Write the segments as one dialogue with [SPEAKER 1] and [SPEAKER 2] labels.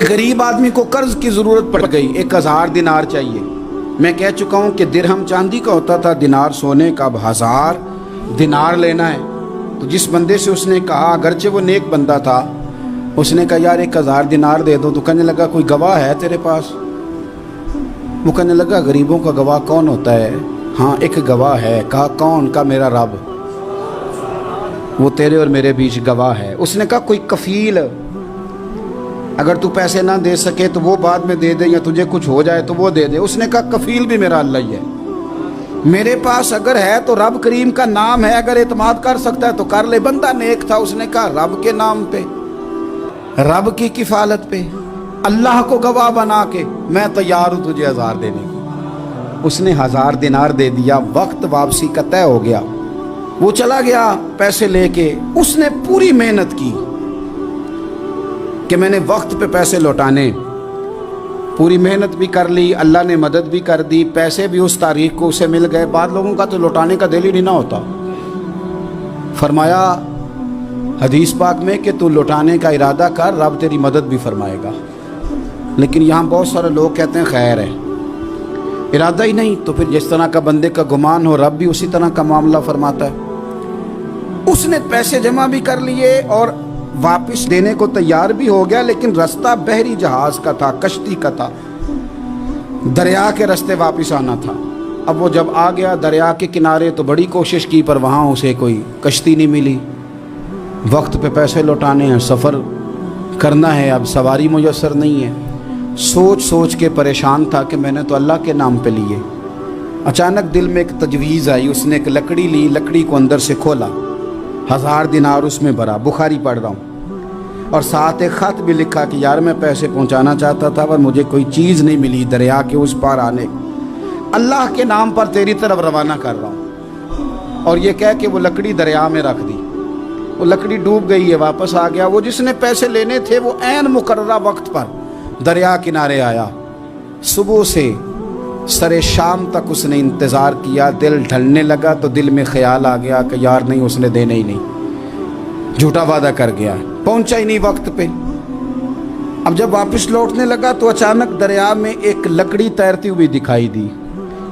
[SPEAKER 1] गरीब आदमी को कर्ज की जरूरत पड़ गई, 1000 दिनार चाहिए। मैं कह चुका हूं कि दिरहम चांदी का होता था, दिनार सोने का। अब 1000 दिनार लेना है। तो जिस बंदे से उसने कहा, अगरचे वो नेक बंदा था, उसने कहा यार 1000 दिनार दे दो। तो कहने लगा कोई गवाह है तेरे पास? वो कहने लगा गरीबों का गवाह कौन होता है? हाँ एक गवाह है। कहा कौन? का मेरा रब, वो तेरे और मेरे बीच गवाह है। उसने कहा कोई कफील, अगर तू पैसे ना दे सके तो वो बाद में दे दे, या तुझे कुछ हो जाए तो वो दे दे। उसने कहा कफील भी मेरा अल्लाह ही है। मेरे पास अगर है तो रब करीम का नाम है, अगर एतमाद कर सकता है तो कर ले। बंदा नेक था, उसने कहा रब के नाम पे, रब की किफालत पे, अल्लाह को गवाह बना के मैं तैयार हूं तुझे 1000 देने को। उसने 1000 दिनार दे दिया। वक्त वापसी का तय हो गया। वो चला गया पैसे लेके। उसने पूरी मेहनत की कि मैंने वक्त पे पैसे लौटाने, पूरी मेहनत भी कर ली, अल्लाह ने मदद भी कर दी, पैसे भी उस तारीख को उसे मिल गए। बाद लोगों का तो लौटाने का दिल ही नहीं ना होता। फरमाया हदीस पाक में कि तू लौटाने का इरादा कर, रब तेरी मदद भी फरमाएगा। लेकिन यहाँ बहुत सारे लोग कहते हैं खैर है, इरादा ही नहीं। तो फिर जिस तरह का बंदे का गुमान हो, रब भी उसी तरह का मामला फरमाता है। उसने पैसे जमा भी कर लिए और वापस देने को तैयार भी हो गया, लेकिन रास्ता बहरी जहाज का था, कश्ती का था, दरिया के रास्ते वापस आना था। अब वो जब आ गया दरिया के किनारे तो बड़ी कोशिश की, पर वहाँ उसे कोई कश्ती नहीं मिली। वक्त पे पैसे लौटाने हैं, सफ़र करना है, अब सवारी मुयस्सर नहीं है। सोच सोच के परेशान था कि मैंने तो अल्लाह के नाम पे लिए। अचानक दिल में एक तजवीज़ आई। उसने एक लकड़ी ली, लकड़ी को अंदर से खोला, 1000 दिनार उसमें भरा। बुखारी पढ़ रहा हूँ, और साथ एक ख़त भी लिखा कि यार मैं पैसे पहुँचाना चाहता था पर मुझे कोई चीज़ नहीं मिली दरिया के उस पार आने, अल्लाह के नाम पर तेरी तरफ रवाना कर रहा हूँ। और ये कह के वो लकड़ी दरिया में रख दी। वो लकड़ी डूब गई है, वापस आ गया। वो जिसने पैसे लेने थे वो ऐन मुकर्ररा वक्त पर दरिया किनारे आया। सुबह से सरे शाम तक उसने इंतज़ार किया। दिल ढलने लगा तो दिल में ख्याल आ गया कि यार नहीं, उसने देने ही नहीं, झूठा वादा कर गया, पहुंचा ही नहीं वक्त पे। अब जब वापस लौटने लगा तो अचानक दरिया में एक लकड़ी तैरती हुई दिखाई दी।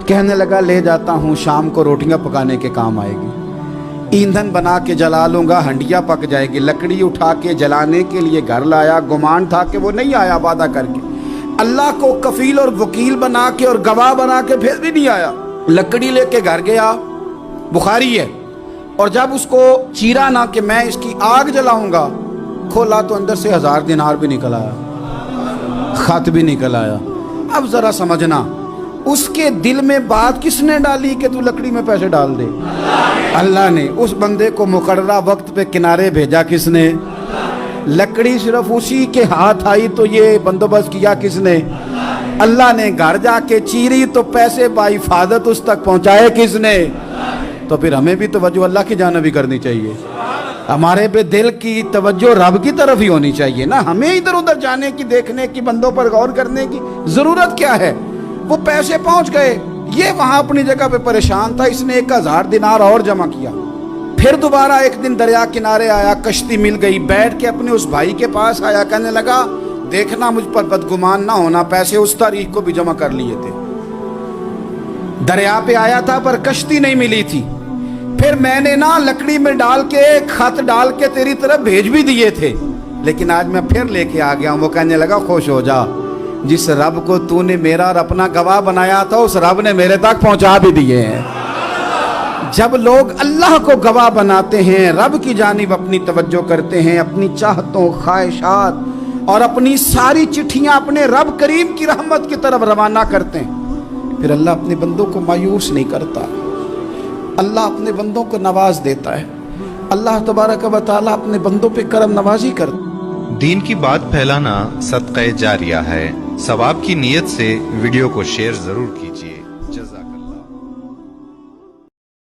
[SPEAKER 1] कहने लगा ले जाता हूँ, शाम को रोटियां पकाने के काम आएगी, ईंधन बना के जला लूँगा, हंडिया पक जाएगी। लकड़ी उठा के जलाने के लिए घर लाया। गुमान था कि वो नहीं आया वादा करके, अल्लाह को कफील और वकील बना के और गवाह बना के फिर भी नहीं आया। लकड़ी लेके घर गया, बुखारी है। और जब उसको चीरा ना कि मैं इसकी आग जलाऊंगा, खोला तो अंदर से 1000 दिनार भी निकल आया, खत भी निकल आया। अब जरा समझना, उसके दिल में बात किसने डाली कि तू लकड़ी में पैसे डाल दे? अल्लाह ने। उस बंदे को मुकर्ररा वक्त पे किनारे भेजा किसने? लकड़ी सिर्फ उसी के हाथ आई तो ये बंदोबस्त किया किसने? अल्लाह ने। घर जाके चीरी तो पैसे बाहिफाजत उस तक पहुंचाए किसने? तो फिर हमें भी तवज्जो अल्लाह की जानिब भी करनी चाहिए। हमारे पे दिल की तवज्जो रब की तरफ ही होनी चाहिए ना। हमें इधर उधर जाने की, देखने की, बंदों पर गौर करने की जरूरत क्या है? वो पैसे पहुंच गए, ये वहां अपनी जगह पे परेशान था। इसने 1000 दिनार और जमा किया। फिर दोबारा एक दिन दरिया किनारे आया, कश्ती मिल गई, बैठ के अपने उस भाई के पास आया। कहने लगा देखना मुझ पर बदगुमान ना होना, पैसे उस तारीख को भी जमा कर लिए थे। दरिया पे आया था पर कश्ती नहीं मिली थी। फिर मैंने ना लकड़ी में डाल के, खत डाल के तेरी तरफ भेज भी दिए थे, लेकिन आज मैं फिर लेके आ गया हूं। वो कहने लगा खुश हो जा, जिस रब को तूने मेरा और अपना गवाह बनाया था उस रब ने मेरे तक पहुंचा भी दिए हैं। जब लोग अल्लाह को गवाह बनाते हैं, रब की जानिब अपनी तवज्जो करते हैं, अपनी चाहतों, ख्वाहिशात और अपनी सारी चिट्ठियां अपने रब करीम की रहमत की तरफ रवाना करते हैं, फिर अल्लाह अपने बंदों को मायूस नहीं करता। अल्लाह अपने बंदों को नवाज देता है। अल्लाह तबारक व तआला अपने बंदों पे करम नवाजी करता है।
[SPEAKER 2] दीन की बात फैलाना सदक़े जारिया है। सवाब की नीयत से वीडियो को शेयर जरूर कीजिए।